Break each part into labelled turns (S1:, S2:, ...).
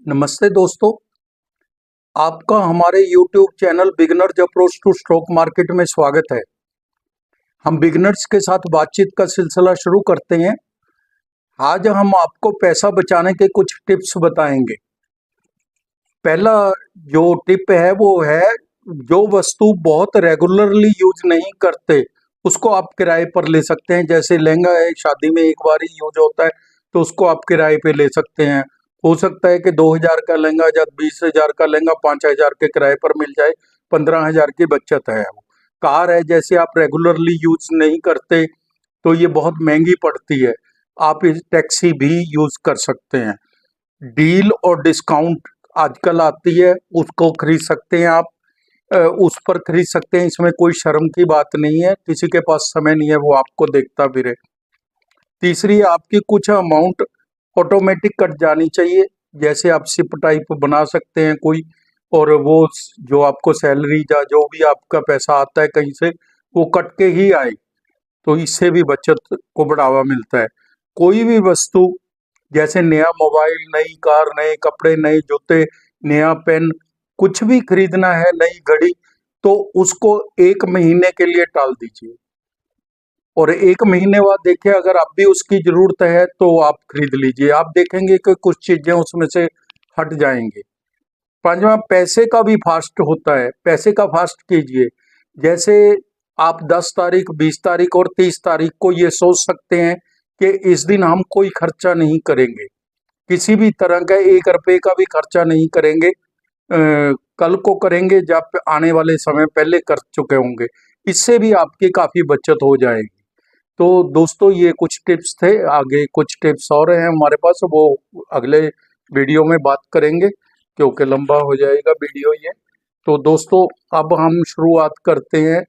S1: नमस्ते दोस्तों, आपका हमारे YouTube channel beginners approach to stock market में स्वागत है। हम बिगिनर्स के साथ बातचीत का सिलसिला शुरू करते हैं। आज हम आपको पैसा बचाने के कुछ टिप्स बताएंगे। पहला जो टिप है वो है, जो वस्तु बहुत रेगुलरली यूज नहीं करते उसको आप किराए पर ले सकते हैं। जैसे लहंगा है, शादी में एक बार ही यूज होता है तो उसको आप किराए पे ले सकते हैं। हो सकता है कि 2000 का लहंगा या 20,000 का लहंगा 5,000 के किराए पर मिल जाए, 15,000 की बचत है। वो कार है, जैसे आप रेगुलरली यूज नहीं करते तो ये बहुत महंगी पड़ती है, आप इस टैक्सी भी यूज कर सकते हैं। डील और डिस्काउंट आजकल आती है, उसको खरीद सकते हैं आप। उस पर खरीद सकते हैं, इसमें कोई शर्म की बात नहीं है। किसी के पास समय नहीं है वो आपको देखता फिरे। तीसरी, आपकी कुछ अमाउंट ऑटोमेटिक कट जानी चाहिए। जैसे आप सिप टाइप बना सकते हैं कोई, और वो जो आपको सैलरी या जो भी आपका पैसा आता है कहीं से, वो कट के ही आए, तो इससे भी बचत को बढ़ावा मिलता है। कोई भी वस्तु, जैसे नया मोबाइल, नई कार, नए कपड़े, नए जूते, नया पेन, कुछ भी खरीदना है, नई घड़ी, तो उसको 1 महीने के लिए टाल दीजिए, और 1 महीने बाद देखिए अगर आप भी उसकी जरूरत है तो आप खरीद लीजिए। आप देखेंगे कि कुछ चीजें उसमें से हट जाएंगी। पांचवा, पैसे का भी फास्ट होता है, पैसे का फास्ट कीजिए। जैसे आप 10 तारीख, 20 तारीख और 30 तारीख को ये सोच सकते हैं कि इस दिन हम कोई खर्चा नहीं करेंगे, किसी भी तरह का 1 रुपए का भी खर्चा नहीं करेंगे। कल को करेंगे जब आने वाले समय पहले कर चुके होंगे। इससे भी आपकी काफी बचत हो जाएगी। तो दोस्तों, ये कुछ टिप्स थे। आगे कुछ टिप्स और हैं हमारे पास, वो अगले वीडियो में बात करेंगे क्योंकि लंबा हो जाएगा वीडियो ये। तो दोस्तों, अब हम शुरुआत करते हैं।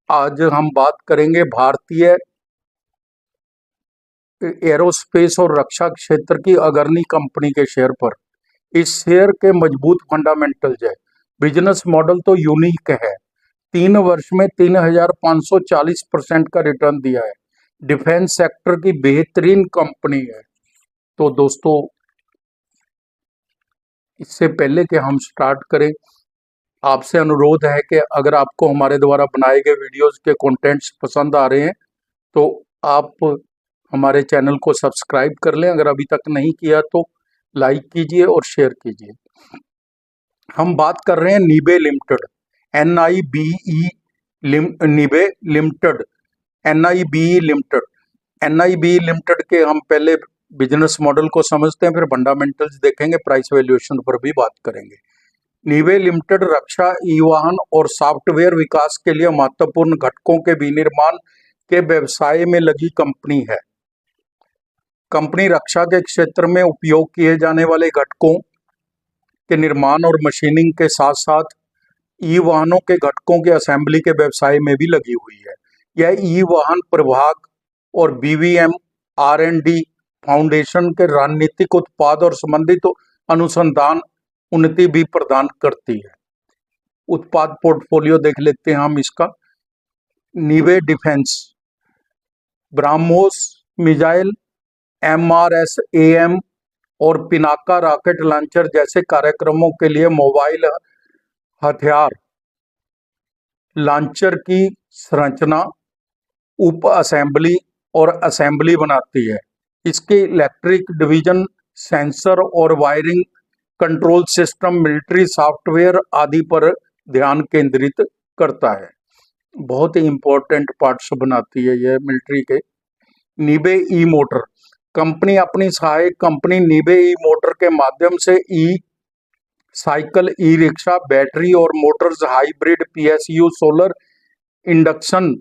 S1: आज हम बात करेंगे भारतीय एरोस्पेस और रक्षा क्षेत्र की अग्रणी कंपनी के शेयर पर। इस शेयर के मजबूत फंडामेंटल्स है, बिजनेस मॉडल तो यूनिक है। 3 वर्ष में 3,540% का रिटर्न दिया है, डिफेंस सेक्टर की बेहतरीन कंपनी है। तो दोस्तों, इससे पहले कि हम स्टार्ट करें, आपसे अनुरोध है कि अगर आपको हमारे द्वारा बनाए गए वीडियोस के कंटेंट्स पसंद आ रहे हैं तो आप हमारे चैनल को सब्सक्राइब कर लें। अगर अभी तक नहीं किया तो लाइक कीजिए और शेयर कीजिए। हम बात कर रहे हैं Nibe limited, NIBE Nibe limited, NIBE limited. NIBE limited के हम पहले बिजनेस मॉडल को समझते हैं, फिर फंडामेंटल्स देखेंगे, प्राइस वैल्यूएशन पर भी बात करेंगे। नीबे लिमिटेड रक्षा, ई वाहन और सॉफ्टवेयर विकास के लिए महत्वपूर्ण घटकों के विनिर्माण के व्यवसाय में लगी कंपनी है। कंपनी रक्षा के क्षेत्र में उपयोग किए जाने वाले घटकों के निर्माण और मशीनिंग के साथ साथ ई वाहनों के घटकों के असेंबली के व्यवसाय में भी लगी हुई है। यह ई वाहन प्रभाग और BVM R&D फाउंडेशन के रणनीतिक उत्पाद और संबंधित अनुसंधान उन्नति भी प्रदान करती है। उत्पाद पोर्टफोलियो देख लेते हैं हम इसका। नीवे डिफेंस, ब्राह्मोस मिसाइल, MRSAM और पिनाका रॉकेट लॉन्चर जैसे कार्यक्रमों के लिए मोबाइल हथियार लॉन्चर की संरचना, उप असेंबली और असेंबली बनाती है। इसके इलेक्ट्रिक डिवीजन सेंसर और wiring control system, military software आदि पर ध्यान केंद्रित करता है। बहुत ही इंपॉर्टेंट पार्ट्स बनाती है यह मिलिट्री के। नीबे ई मोटर कंपनी अपनी सहायक कंपनी नीबे ई मोटर के माध्यम से ई साइकिल, ई रिक्शा, बैटरी और Motors, hybrid, PSU, solar induction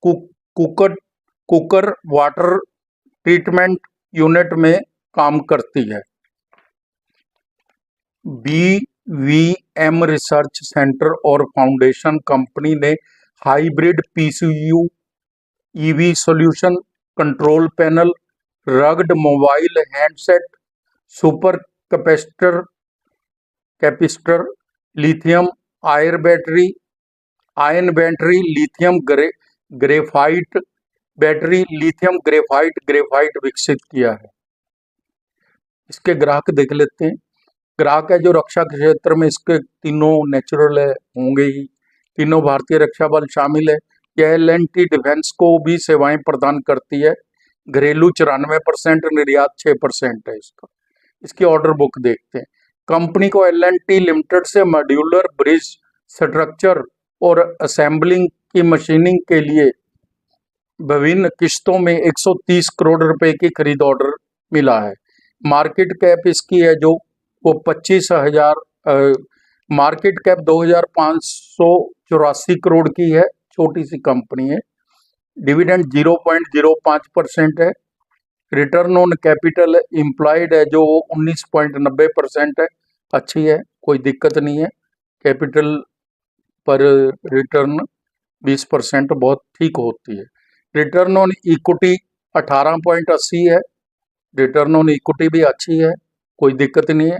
S1: cooker cooker water treatment unit में काम करती है। BVM रिसर्च सेंटर और फाउंडेशन कंपनी ने hybrid PCU, EV solution, control panel, rugged mobile handset, super capacitor, lithium ion battery, graphite battery, lithium graphite विकसित किया है। इसके ग्राहक देख लेते हैं। ग्राहक है जो रक्षा क्षेत्र में, इसके तीनों नेचुरल है, होंगे ही। तीनों भारतीय रक्षा बल शामिल है। यह L&T डिफेंस को भी सेवाएं प्रदान करती है। घरेलू 94%, निर्यात 6% है इसका। इसकी ऑर्डर बुक देखते हैं। कंपनी को L&T लिमिटेड से मॉड्यूलर ब्रिज स्ट्रक्चर और असेंबलिंग की मशीनिंग के लिए विभिन्न किस्तों में 130 करोड़ रुपए की खरीद ऑर्डर मिला है। मार्केट कैप इसकी है जो वो 25,000, मार्केट कैप 2,584 करोड़ की है। छोटी सी कंपनी है। डिविडेंड 0.05% है। रिटर्न ऑन कैपिटल इम्प्लॉयड है जो 19.90% है। अच्छी है, कोई दिक्कत नहीं है। कैपिटल पर रिटर्न 20% बहुत ठीक होती है। रिटर्न ऑन इक्विटी 18.80 है। रिटर्न ऑन इक्विटी भी अच्छी है, कोई दिक्कत नहीं है,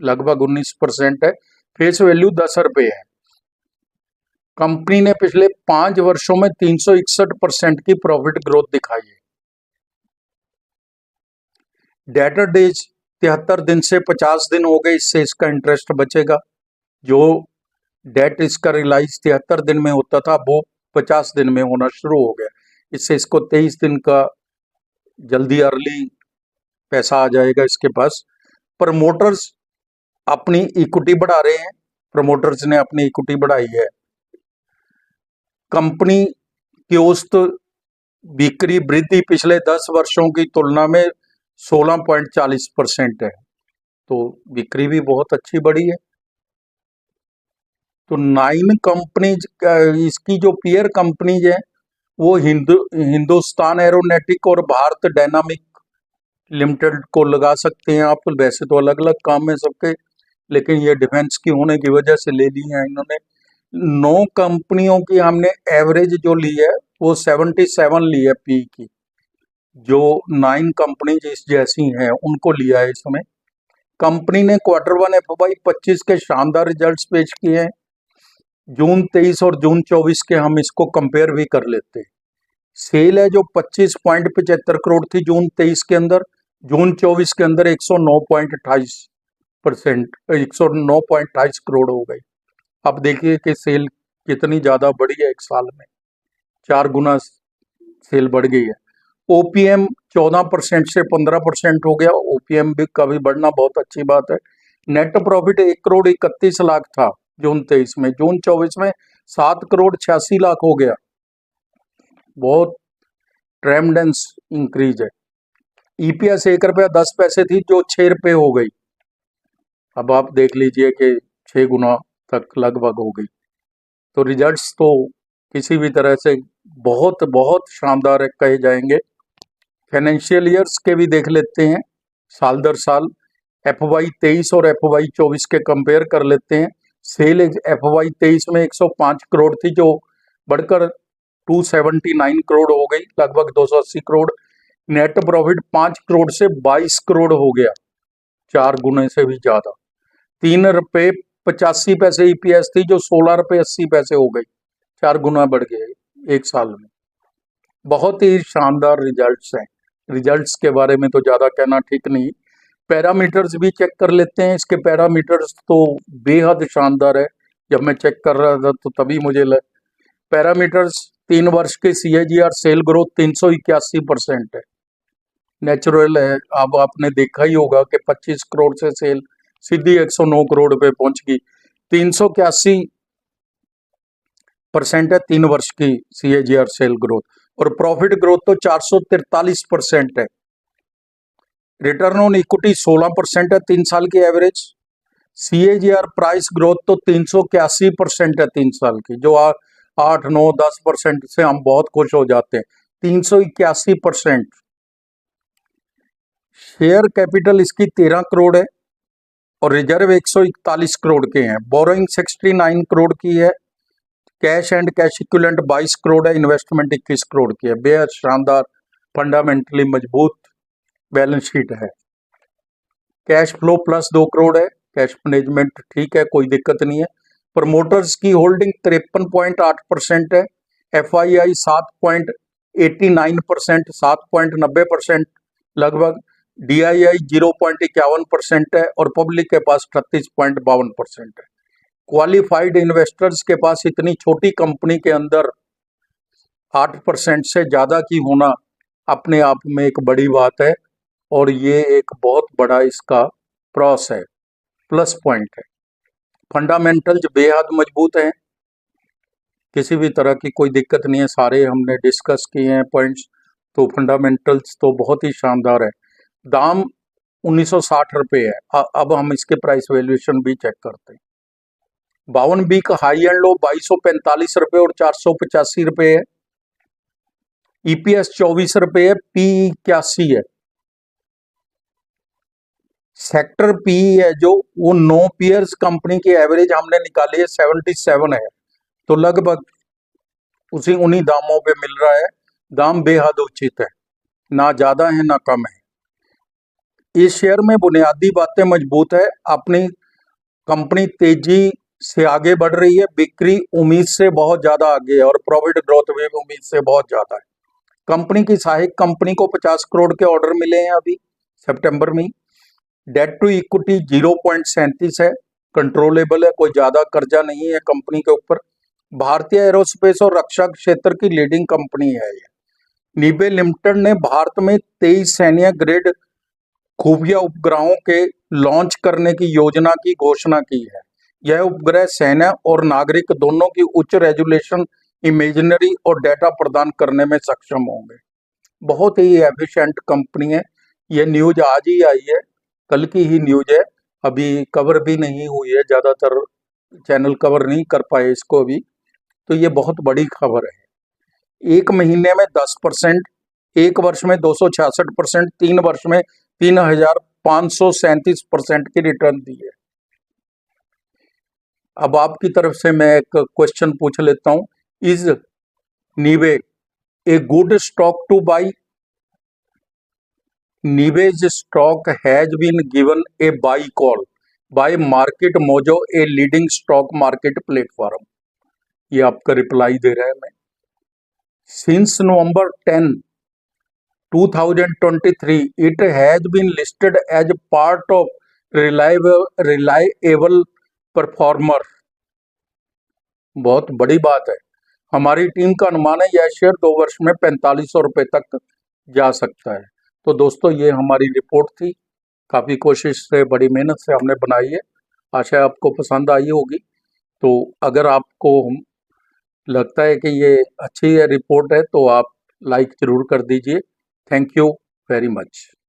S1: लगभग 19% है। फेस वैल्यू 10 रुपये है। कंपनी ने पिछले 5 वर्षों में 361% की प्रॉफिट ग्रोथ दिखाई है। डेटर डेज 73 दिन से 50 दिन हो गए, इससे इसका इंटरेस्ट बचेगा। जो डेट इसका रिलाइज 73 दिन में होता था वो 50 दिन में होना शुरू हो गया। इससे इसको 23 दिन का जल्दी अर्ली पैसा आ जाएगा इसके पास। प्रमोटर्स अपनी इक्विटी बढ़ा रहे हैं। प्रमोटर्स ने अपनी इक्विटी बढ़ाई है। कंपनी की औसत बिक्री वृद्धि पिछले 10 वर्षों की तुलना में 16.40% है। तो बिक्री भी बहुत अच्छी बढ़ी है। तो 9 कंपनीज, इसकी जो पीयर कंपनीज है वो हिंदुस्तान एरोनॉटिक और भारत डायनामिक लिमिटेड को लगा सकते हैं आप। वैसे तो अलग अलग काम है सबके, लेकिन ये डिफेंस की होने की वजह से ले ली है इन्होंने। 9 कंपनियों की हमने एवरेज जो ली है वो 77 ली है पी की। जो 9 कंपनी जिस जैसी हैं उनको लिया है इसमें। कंपनी ने Q1 FY 25 के शानदार रिजल्ट्स पेश किए हैं। जून 23 और जून 24 के हम इसको कंपेयर भी कर लेते हैं। सेल है जो 25.75 करोड़ थी जून 23 के अंदर, जून 24 के अंदर 109.28 करोड़ हो गई। अब देखिए कि सेल कितनी ज्यादा बढ़ी है, एक साल में 4 गुना सेल बढ़ गई है। ओपीएम 14% से 15% हो गया। ओपीएम भी का भी बढ़ना बहुत अच्छी बात है। नेट प्रॉफिट 1,31,00,000 था जून 23 में, जून 24 में 7,86,00,000 हो गया। बहुत ट्रेमेंडस इंक्रीज है। ईपीएस 1 रुपया 10 पैसे थी जो 6 रुपये हो गई। अब आप देख लीजिए कि 6 गुना तक लगभग हो गई। तो रिजल्ट्स तो किसी भी तरह से बहुत बहुत शानदार कहे जाएंगे। फाइनेंशियल ईयर्स के भी देख लेते हैं, साल दर साल FY 23 और FY 24 के कंपेयर कर लेते हैं। सेल FY 23 में 105 करोड़ थी जो बढ़कर 279 करोड़ हो गई, लगभग 280 करोड़। नेट प्रॉफिट 5 करोड़ से 22 करोड़ हो गया, 4 गुने से भी ज्यादा। 3 रुपये 85 पैसे ईपीएस थी जो 16 रुपये 80 पैसे हो गई, 4 गुना बढ़ गए एक साल में। बहुत ही शानदार रिजल्ट्स हैं। रिजल्ट्स के बारे में तो ज्यादा कहना ठीक नहीं। पैरामीटर्स भी चेक कर लेते हैं। इसके पैरामीटर्स तो बेहद शानदार है। जब मैं चेक कर रहा था तो तभी मुझे पैरामीटर्स 3 वर्ष के CAGR सेल ग्रोथ 381% है, नेचुरल है। अब आपने देखा ही होगा कि 25 करोड़ से सेल सीधी 109 करोड़ पे पहुंच गई। 381% है 3 वर्ष की CAGR सेल ग्रोथ। और प्रॉफिट ग्रोथ तो 443% है। रिटर्न ऑन इक्विटी 16% है 3 साल की एवरेज। CAGR प्राइस ग्रोथ तो 381% है 3 साल की, जो 8, 9, 10% से हम बहुत खुश हो जाते हैं। 381%। शेयर कैपिटल इसकी 13 करोड़ है और रिजर्व 141 करोड़ के हैं। बोरोइंग 69 करोड़ की है। Cash and cash equivalent 22 crore है। इन्वेस्टमेंट 21 करोड़ की है। बेहद शानदार, फंडामेंटली मजबूत बैलेंस शीट है। कैश फ्लो प्लस 2 करोड़ है। कैश मैनेजमेंट ठीक है, कोई दिक्कत नहीं है। प्रमोटर्स की होल्डिंग 53.8% है। FII 7.89%, 7.90% लगभग। DII 0.51% है और पब्लिक के पास 38.52% है। क्वालिफाइड इन्वेस्टर्स के पास इतनी छोटी कंपनी के अंदर 8% से ज़्यादा की होना अपने आप में एक बड़ी बात है और ये एक बहुत बड़ा इसका प्लस है, प्लस पॉइंट है। फंडामेंटल्स बेहद मजबूत हैं, किसी भी तरह की कोई दिक्कत नहीं है, सारे हमने डिस्कस किए हैं पॉइंट्स, तो फंडामेंटल्स तो बहुत ही शानदार है। दाम 1960 रुपये है। अब हम इसके प्राइस वैल्यूएशन भी चेक करते हैं। 52B का हाई एंड लो 2245 रुपये और 485 रुपये है। EPS 24 रुपये है। PE 81 है। सेक्टर PE है जो वो 9 पीयर्स कंपनी की एवरेज हमने निकाली है 77 है, तो लगभग उन्हीं दामों पे मिल रहा है। दाम बेहद उचित है, ना ज्यादा है ना कम है। इस शेयर में बुनियादी बातें मजबूत है, अपनी कंपनी तेजी से आगे बढ़ रही है, बिक्री उम्मीद से बहुत ज्यादा आगे है और प्रॉफिट ग्रोथ भी उम्मीद से बहुत ज्यादा है। कंपनी की सहायक कंपनी को 50 करोड़ के ऑर्डर मिले हैं अभी सितंबर में। डेट टू इक्विटी 0.37 है, कंट्रोलेबल है, कोई ज्यादा कर्जा नहीं है कंपनी के ऊपर। भारतीय एरोस्पेस और रक्षा क्षेत्र की लीडिंग कंपनी है ये। नीबे लिमिटेड ने भारत में 23 सैन्य ग्रेड खुफिया उपग्रहों के लॉन्च करने की योजना की घोषणा की है। यह उपग्रह सेना और नागरिक दोनों की उच्च रेजोल्यूशन इमेजनरी और डेटा प्रदान करने में सक्षम होंगे। बहुत ही एफिशिएंट कंपनी है। यह न्यूज आज ही आई है, कल की ही न्यूज है, अभी कवर भी नहीं हुई है, ज्यादातर चैनल कवर नहीं कर पाए इसको अभी, तो ये बहुत बड़ी खबर है। एक महीने में 10%, एक वर्ष में 266%, 3 वर्ष में 3537% की रिटर्न दी है। अब आपकी तरफ से मैं एक क्वेश्चन पूछ लेता हूं, is Nibe a good stock to buy? Nibe's stock has been given a buy call by market Mojo, a leading stock market platform. ये आपका रिप्लाई दे रहा है मैं। Since November 10, 2023, it has been listed as part of reliable performer। बहुत बड़ी बात है। हमारी टीम का अनुमान है यह शेयर 2 वर्ष में 4500 रुपए तक जा सकता है। तो दोस्तों ये हमारी रिपोर्ट थी, काफ़ी कोशिश से, बड़ी मेहनत से हमने बनाई है, आशा है आपको पसंद आई होगी। तो अगर आपको लगता है कि ये अच्छी रिपोर्ट है तो आप लाइक ज़रूर कर दीजिए। Thank you very much.